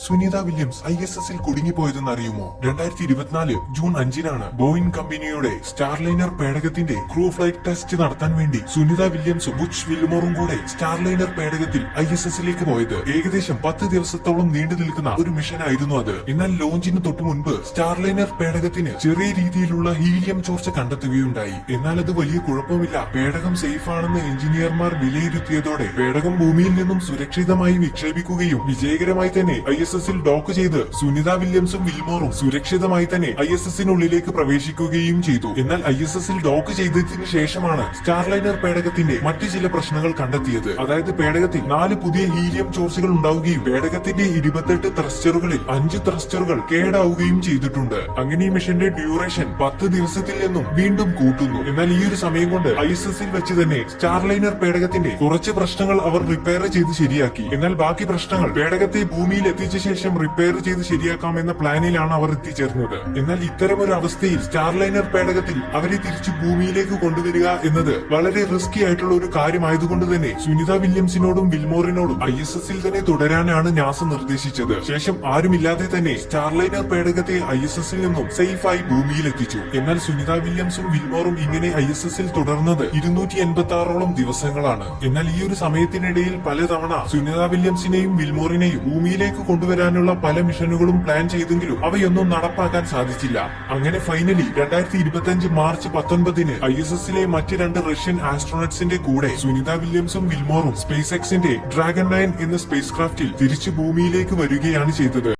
Sunitha Williams ISS-ൽ കുടുങ്ങിപ്പോയതെന്ന് അറിയുമോ? 2024 June 5-നാണ് Boeing കമ്പനിയുടെ Starliner പേടകത്തിന്റെ crew flight test നടത്താൻ വേണ്ടി സുനിത വില്യംസും ബുച്ച് വിൽമോറും കൂടെ സ്റ്റാർലൈനർ പേടകത്തിൽ ISS-ലേക്ക് പോയത്. ഏകദേശം 10 ദിവസത്തോളം നീണ്ടു നിൽക്കുന്ന ഒരു മിഷൻ ആയിരുന്നു അത്. എന്നാൽ ലോഞ്ചിന് തൊട്ടു മുൻപ് സ്റ്റാർലൈനർ പേടകത്തിന് ചെറിയ രീതിയിലുള്ള ഹീലിയം ചോർച്ച കണ്ടെത്തുകയുണ്ടായി. എന്നാൽ അത് വലിയ കുഴപ്പമില്ല, പേടകം സേഫ് ആണെന്ന് എഞ്ചിനീയർമാർ വിലയിരുത്തിയതോടെ പേടകം ഭൂമിയിൽ നിന്നും സുരക്ഷിതമായി വിക്ഷേപിക്കുകയും വിജയകരമായി തന്നെ ISS-ൽ ഡോക്ക് ചെയ്ത് സുനിത വില്യംസും വിൽമോറും സുരക്ഷിതമായി തന്നെ ISS-നുള്ളിലേക്ക് പ്രവേശിക്കുകയും ചെയ്തു. എന്നാൽ ISS-ൽ ഡോക്ക് ചെയ്തതിനു ശേഷമാണ് സ്റ്റാർലൈനർ പേടകത്തിന്റെ മറ്റു ചില പ്രശ്നങ്ങൾ കണ്ടെത്തിയത്. അതായത് പേടകത്തിൽ 4 പുതിയ ഹീലിയം ചോർച്ചകൾ ഉണ്ടാവുകയും പേടകത്തിന്റെ 28 ത്രസ്റ്ററുകളിൽ 5 ത്രസ്റ്ററുകൾ കേടാവുകയും ചെയ്തിട്ടുണ്ട്. അങ്ങനെ ഈ മിഷന്റെ ഡ്യൂറേഷൻ 10 ദിവസത്തിൽ നിന്നും വീണ്ടും കൂട്ടുന്നു. എന്നാൽ ഈ ഒരു സമയം കൊണ്ട് ISS-ൽ വെച്ച് തന്നെ സ്റ്റാർലൈനർ പേടകത്തിന്റെ കുറച്ച് പ്രശ്നങ്ങൾ അവർ റിപ്പയർ ചെയ്ത് ശരിയാക്കി. എന്നാൽ ബാക്കി പ്രശ്നങ്ങൾ പേടകത്തെ ഭൂമിയിൽ എത്തിച്ച ശേഷം റിപ്പയർ ചെയ്ത് ശരിയാക്കാമെന്ന പ്ലാനിലാണ് അവർ എത്തിച്ചേർന്നത്. എന്നാൽ ഇത്തരമൊരു അവസ്ഥയിൽ സ്റ്റാർലൈനർ പേടകത്തിൽ അവരെ തിരിച്ചു ഭൂമിയിലേക്ക് കൊണ്ടുവരിക എന്നത് വളരെ റിസ്കി ആയിട്ടുള്ള ഒരു കാര്യമായതുകൊണ്ട് തന്നെ സുനിത വില്യംസിനോടും വിൽമോറിനോടും ISS-ൽ തന്നെ തുടരാനാണ് നാസ നിർദ്ദേശിച്ചത്. ശേഷം ആരുമില്ലാതെ തന്നെ സ്റ്റാർലൈനർ പേടകത്തെ ISS-ൽ നിന്നും സേഫായി ഭൂമിയിൽ എത്തിച്ചു. എന്നാൽ സുനിത വില്യംസും വിൽമോറും ഇങ്ങനെ ISS-ൽ തുടർന്നത് 286ഓളം ദിവസങ്ങളാണ്. എന്നാൽ ഈ ഒരു സമയത്തിനിടയിൽ പലതവണ സുനിത വില്യംസിനെയും വിൽമോറിനെയും ഭൂമിയിലേക്ക് കൊണ്ടുവരാനുള്ള പല മിഷനുകളും പ്ലാൻ ചെയ്തെങ്കിലും അവയൊന്നും നടപ്പാക്കാൻ സാധിച്ചില്ല. അങ്ങനെ ഫൈനലി 2025 മാർച്ച് 19-ന് ISS-ലെ മറ്റ് 2 റഷ്യൻ ആസ്ട്രോണറ്റ്സിന്റെ കൂടെ സുനിത വില്യംസും വിൽമോറും സ്പേസ് എക്സിന്റെ ഡ്രാഗൺ 9 എന്ന സ്പേസ് ക്രാഫ്റ്റിൽ തിരിച്ചു ഭൂമിയിലേക്ക് വരികയാണ് ചെയ്തത്.